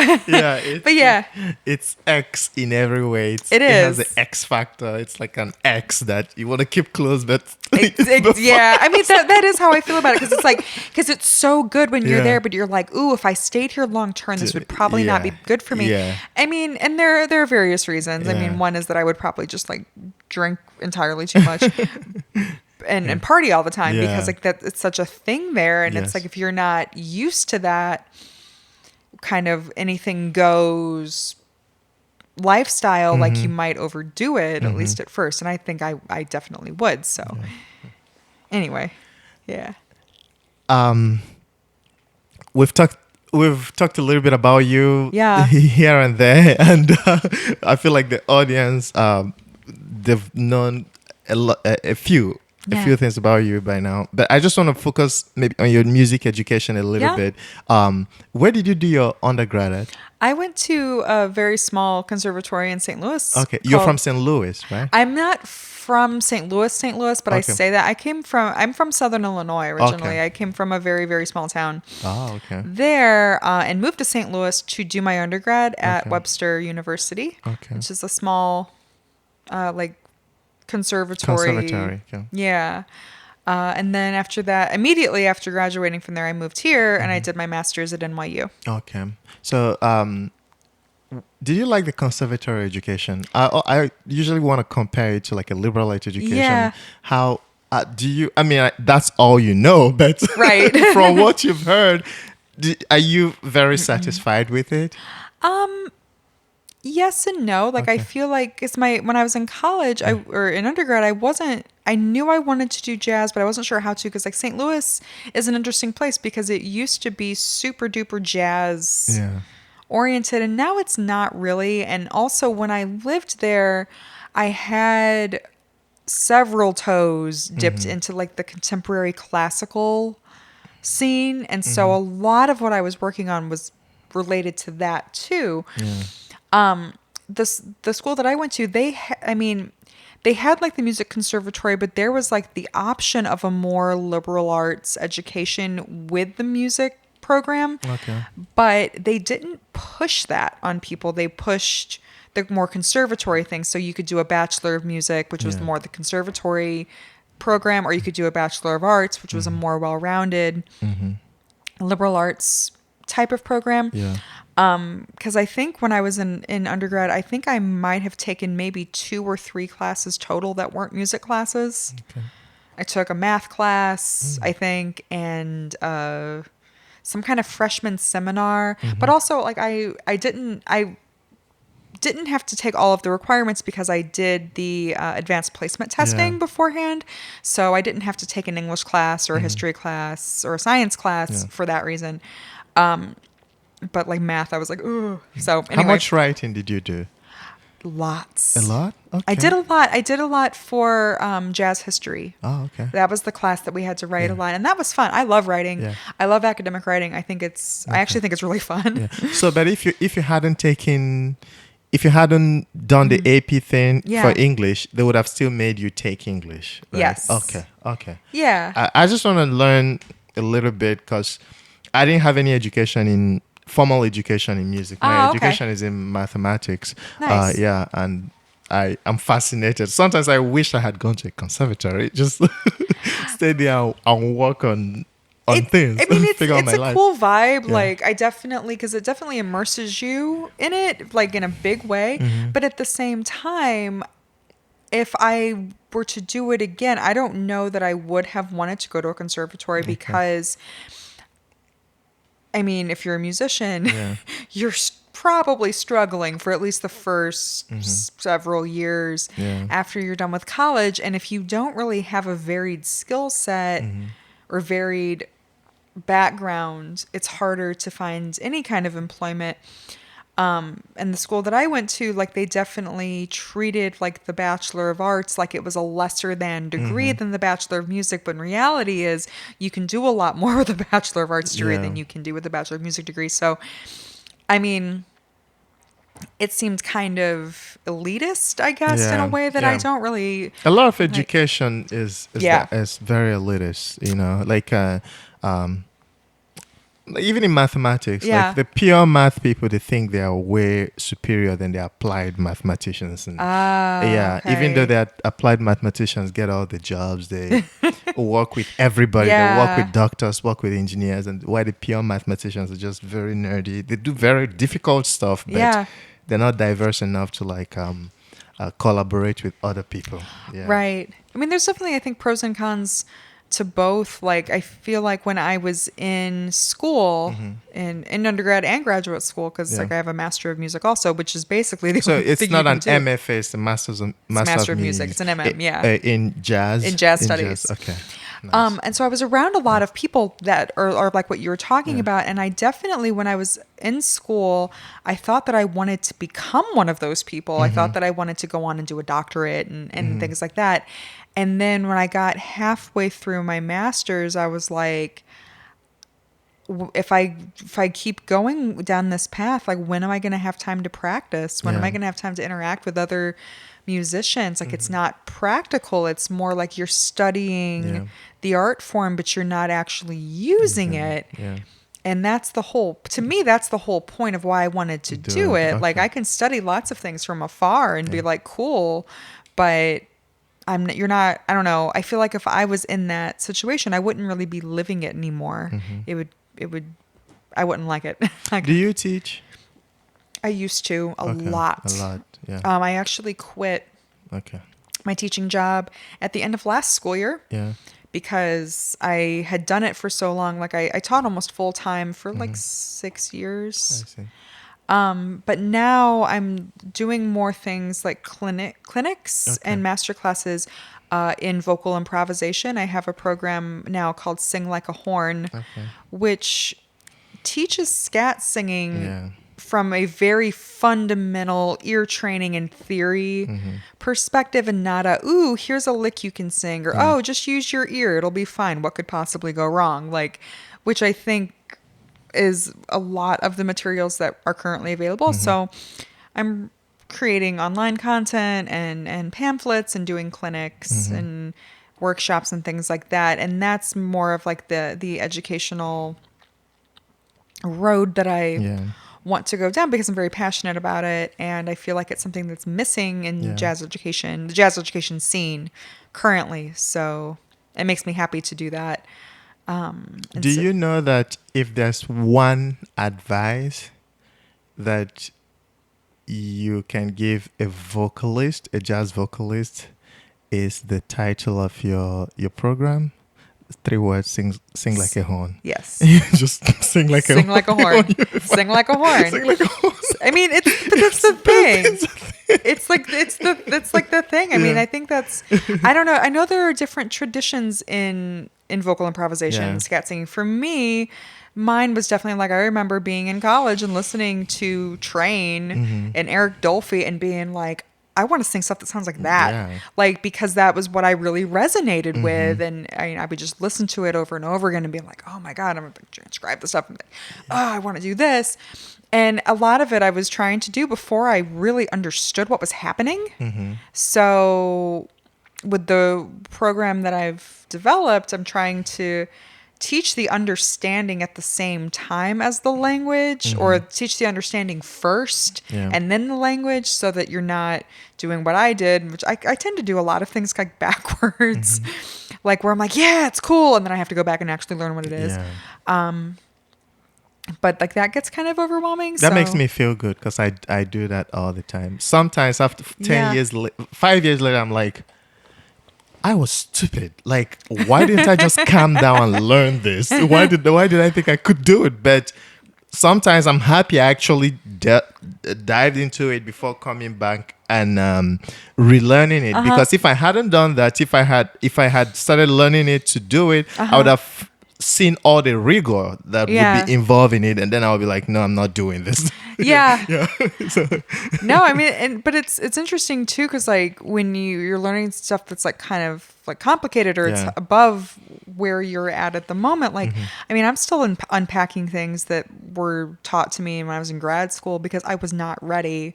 But yeah, it's X in every way. It has the X factor. It's like an X that you want to keep close, but yeah. I mean, that is how I feel about it, because it's like, because it's so good when you're there, but you're like, ooh, if I stayed here long term, this would probably not be good for me. Yeah. I mean, and there are various reasons. I mean, one is that I would probably just like drink entirely too much. And party all the time, because like that, it's such a thing there. And it's like, if you're not used to that kind of anything goes lifestyle, like you might overdo it, at least at first. And I think I definitely would. So anyway, yeah. We've talked a little bit about you here and there, and I feel like the audience, they've known a few things about you by now, but I just want to focus maybe on your music education a little bit. Where did you do your undergrad at? I went to a very small conservatory in St. Louis. Okay, you're from St. Louis, right? I'm not from St. Louis, but I say that I'm from Southern Illinois originally. Okay. I came from a very, very small town. Oh, okay. There, and moved to St. Louis to do my undergrad at Webster University, which is a small, like, conservatory. Okay. Yeah. And then after that, immediately after graduating from there, I moved here and I did my master's at NYU. Okay. So, did you like the conservatory education? I usually want to compare it to like a liberal arts education. Yeah. How do you? I mean, that's all you know, but right. From what you've heard, are you very satisfied with it? Yes and no. Like, I feel like when I was in college or in undergrad, I knew I wanted to do jazz, but I wasn't sure how to, because like St. Louis is an interesting place because it used to be super duper jazz oriented, and now it's not really. And also when I lived there, I had several toes dipped into like the contemporary classical scene. And so a lot of what I was working on was related to that too. The school that I went to, they had like the music conservatory, but there was like the option of a more liberal arts education with the music program. Okay. But they didn't push that on people. They pushed the more conservatory things. So you could do a Bachelor of Music, which was more the conservatory program, or you could do a Bachelor of Arts, which was a more well-rounded liberal arts type of program. Yeah. Because I think when I was in undergrad, I think I might have taken maybe 2 or 3 classes total that weren't music classes. Okay. I took a math class, I think, and some kind of freshman seminar. But also, like, I didn't have to take all of the requirements because I did the advanced placement testing beforehand. So I didn't have to take an English class or a history class or a science class for that reason. But like math, I was like, ooh. So anyway. How much writing did you do? Lots. A lot? Okay. I did a lot. I did a lot for jazz history. Oh, okay. That was the class that we had to write a lot, and that was fun. I love writing. Yeah. I love academic writing. I think it's. I actually think it's really fun. Yeah. So, but if you hadn't done the AP thing for English, they would have still made you take English. Right? Yes. Okay. Yeah. I just want to learn a little bit because I didn't have any formal education in music. My education is in mathematics. Nice. And I'm fascinated. Sometimes I wish I had gone to a conservatory, just stay there and work on things. I mean, it's my a life. cool vibe. Yeah. Like, because it definitely immerses you in it, like in a big way. Mm-hmm. But at the same time, if I were to do it again, I don't know that I would have wanted to go to a conservatory because, I mean, if you're a musician, you're probably struggling for at least the first several years after you're done with college. And if you don't really have a varied skill set or varied background, it's harder to find any kind of employment. And the school that I went to, like, they definitely treated like the Bachelor of Arts like it was a lesser than degree than the Bachelor of Music. But in reality is you can do a lot more with a Bachelor of Arts degree than you can do with a Bachelor of Music degree. So, I mean, it seemed kind of elitist, I guess, in a way that I don't really. A lot of education is very elitist, you know, like even in mathematics, like the pure math people, they think they are way superior than the applied mathematicians. And even though the applied mathematicians get all the jobs, they work with everybody. They work with doctors, work with engineers, and while the pure mathematicians are just very nerdy. They do very difficult stuff, but they're not diverse enough to like collaborate with other people. Yeah. Right. I mean, there's definitely, I think, pros and cons to both. Like, I feel like when I was in school, in undergrad and graduate school, because like I have a Master of Music also, which is basically the only it's thing not you an can do. MFA, it's a Master of Music. It's an MM, in jazz. In jazz studies. Okay. Nice. And so I was around a lot of people that are like what you were talking about. And I definitely, when I was in school, I thought that I wanted to become one of those people. I thought that I wanted to go on and do a doctorate and things like that. And then when I got halfway through my master's, I was like, if I keep going down this path, like, when am I going to have time to practice? When am I going to have time to interact with other musicians? Like, it's not practical. It's more like you're studying the art form, but you're not actually using it. Yeah. And that's the whole point of why I wanted to do it. Okay. Like, I can study lots of things from afar and be like, cool, but I don't know. I feel like if I was in that situation, I wouldn't really be living it anymore. I wouldn't like it. Do you teach? I used to a lot. Yeah. I actually quit my teaching job at the end of last school year. Yeah. Because I had done it for so long. Like, I taught almost full time for like 6 years. I see. But now I'm doing more things like clinics and master classes in vocal improvisation. I have a program now called Sing Like a Horn, which teaches scat singing from a very fundamental ear training and theory perspective, and not here's a lick you can sing, or just use your ear, it'll be fine. What could possibly go wrong? Like, which I think is a lot of the materials that are currently available. So I'm creating online content and pamphlets and doing clinics and workshops and things like that. And that's more of like the educational road that I want to go down, because I'm very passionate about it. And I feel like it's something that's missing in jazz education, the jazz education scene currently. So it makes me happy to do that. Do you know that if there's one advice that you can give a jazz vocalist, is the title of your program? 3 words: sing like a horn. Yes. Just sing like a horn. Sing like a horn. Sing like a horn. Sing like a horn. I mean, that's the thing. It's like the thing. I mean, I think that's, I don't know. I know there are different traditions in vocal improvisation and scat singing. For me, Mine was definitely like, I remember being in college and listening to Train and Eric Dolphy and being like, I want to sing stuff that sounds like that. Yeah. Like, because that was what I really resonated with. And I would just listen to it over and over again and be like, oh my God, I'm going to transcribe this stuff. And be like, oh, I want to do this. And a lot of it I was trying to do before I really understood what was happening. So with the program that I've developed, I'm trying to teach the understanding at the same time as the language, or teach the understanding first and then the language, so that you're not doing what I did, which I tend to do a lot of things like backwards, like where I'm like, yeah, it's cool. And then I have to go back and actually learn what it is. But like that gets kind of overwhelming. That makes me feel good because I do that all the time. Sometimes after 10 years, 5 years later, I'm like, I was stupid. Like, why didn't I just calm down and learn this? Why did I think I could do it? But sometimes I'm happy I actually dived into it before coming back and relearning it. Because if I hadn't done that, if I had started learning it to do it, I would have seen all the rigor that would be involved in it, and then I would be like, no, I'm not doing this. No, I mean, but it's interesting too, because like when you're learning stuff that's like kind of like complicated, or it's above where you're at the moment, like I mean, I'm still unpacking things that were taught to me when I was in grad school, because I was not ready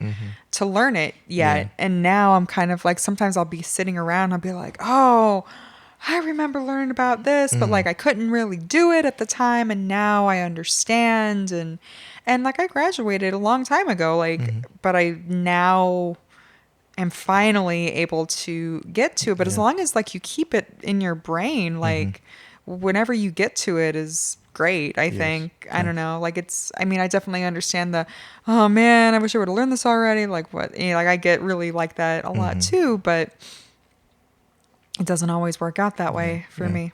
to learn it yet. And now I'm kind of like, sometimes I'll be sitting around, I'll be like, oh, I remember learning about this, but like I couldn't really do it at the time, and now I understand. And like I graduated a long time ago, like, but I now am finally able to get to it. But as long as like you keep it in your brain, like whenever you get to it is great, I think. I don't know. Like I mean, I definitely understand oh man, I wish I would have learned this already. Like what, like I get really like that a lot too, but it doesn't always work out that way for me.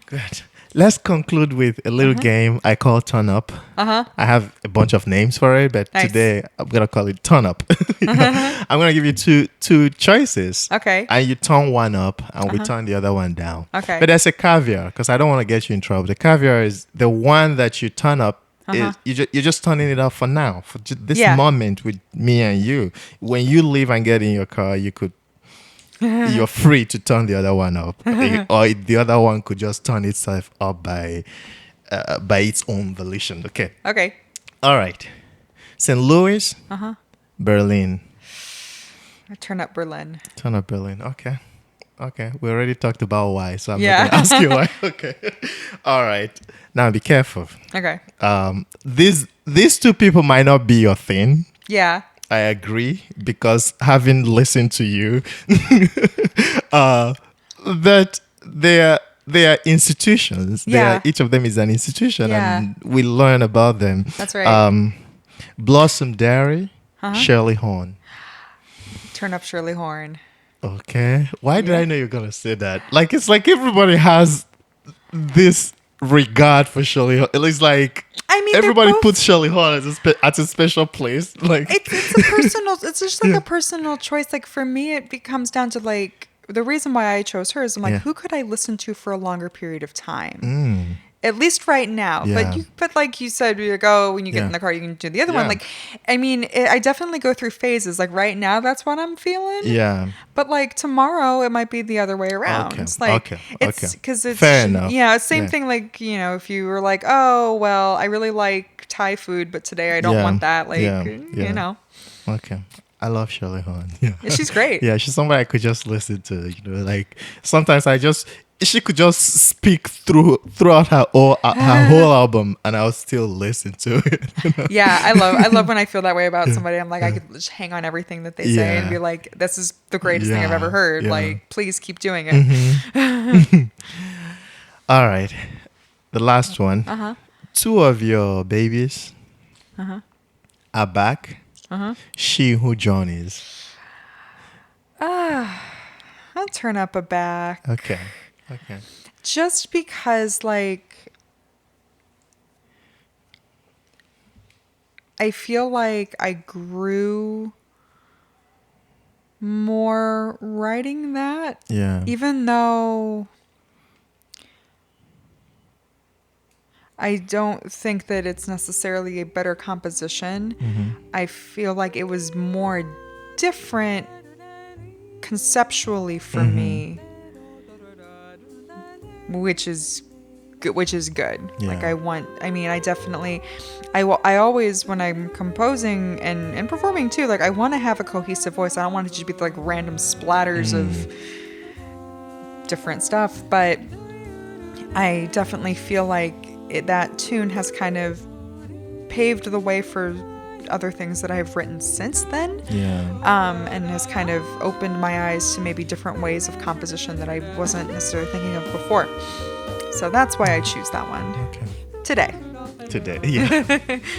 Good. Let's conclude with a little game I call Turn Up. I have a bunch of names for it, but today I'm going to call it Turn Up. I'm going to give you two choices. Okay. And you turn one up and we turn the other one down. Okay. But there's a caveat, because I don't want to get you in trouble. The caveat is the one that you turn up, is you're just turning it up for now, for this moment with me and you. When you leave and get in your car, you're free to turn the other one up, or the other one could just turn itself up by its own volition. Okay. All right. St. Louis, Berlin. I turn up Berlin. Turn up Berlin. Okay. We already talked about why, so I'm not going to ask you why. Okay. All right. Now be careful. Okay. These two people might not be your thing. Yeah. I agree, because having listened to you, that they are institutions. Each of them is an institution, and we learn about them. That's right. Blossom Dairy, Shirley Horn. Turn up Shirley Horn. Okay. Why did I know you were gonna say that? Like, it's like everybody has this regard for Shirley Horn. It's like, I mean, everybody puts Shirley Horn at a special place. Like it's a personal. It's just like a personal choice. Like for me, it comes down to like the reason why I chose her is I'm like, who could I listen to for a longer period of time? At least right now. But like you said, you go when you get in the car, you can do the other one. Like, I mean, I definitely go through phases. Like right now, that's what I'm feeling. Yeah. But like tomorrow, it might be the other way around. It's like it's because it's fair enough. Yeah, same thing. Like if you were like, oh well, I really like Thai food, but today I don't want that. Like you know. Okay. I love Shirley Horn. Yeah. She's great. Yeah, she's somebody I could just listen to. Like sometimes she could just speak throughout her whole album, and I'll still listen to it. Yeah, I love when I feel that way about somebody. I'm like, I could just hang on everything that they say and be like, this is the greatest thing I've ever heard. Like, please keep doing it. All right, the last one. Two of your babies, Aback, She Who Journeys. I'll turn up Aback. Okay. Just because, like, I feel like I grew more writing that. Yeah. Even though I don't think that it's necessarily a better composition. I feel like it was more different conceptually for me, which is good. Yeah. Like I always, when I'm composing and performing too, like I want to have a cohesive voice. I don't want it to just be like random splatters of different stuff, but I definitely feel like that tune has kind of paved the way for other things that I've written since then. And has kind of opened my eyes to maybe different ways of composition that I wasn't necessarily thinking of before. So that's why I choose that one. Okay. Today, yeah.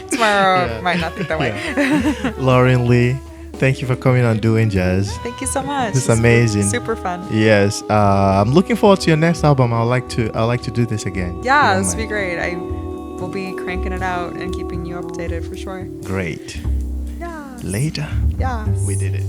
tomorrow might not think that way. Lauren Lee, thank you for coming on Doing Jazz. Thank you so much. It's amazing. Super fun. Yes, I'm looking forward to your next album. I'd like to do this again. Yeah, this would be great. I will be cranking it out and keeping you updated for sure. Great. Yeah. Later. Yes. We did it.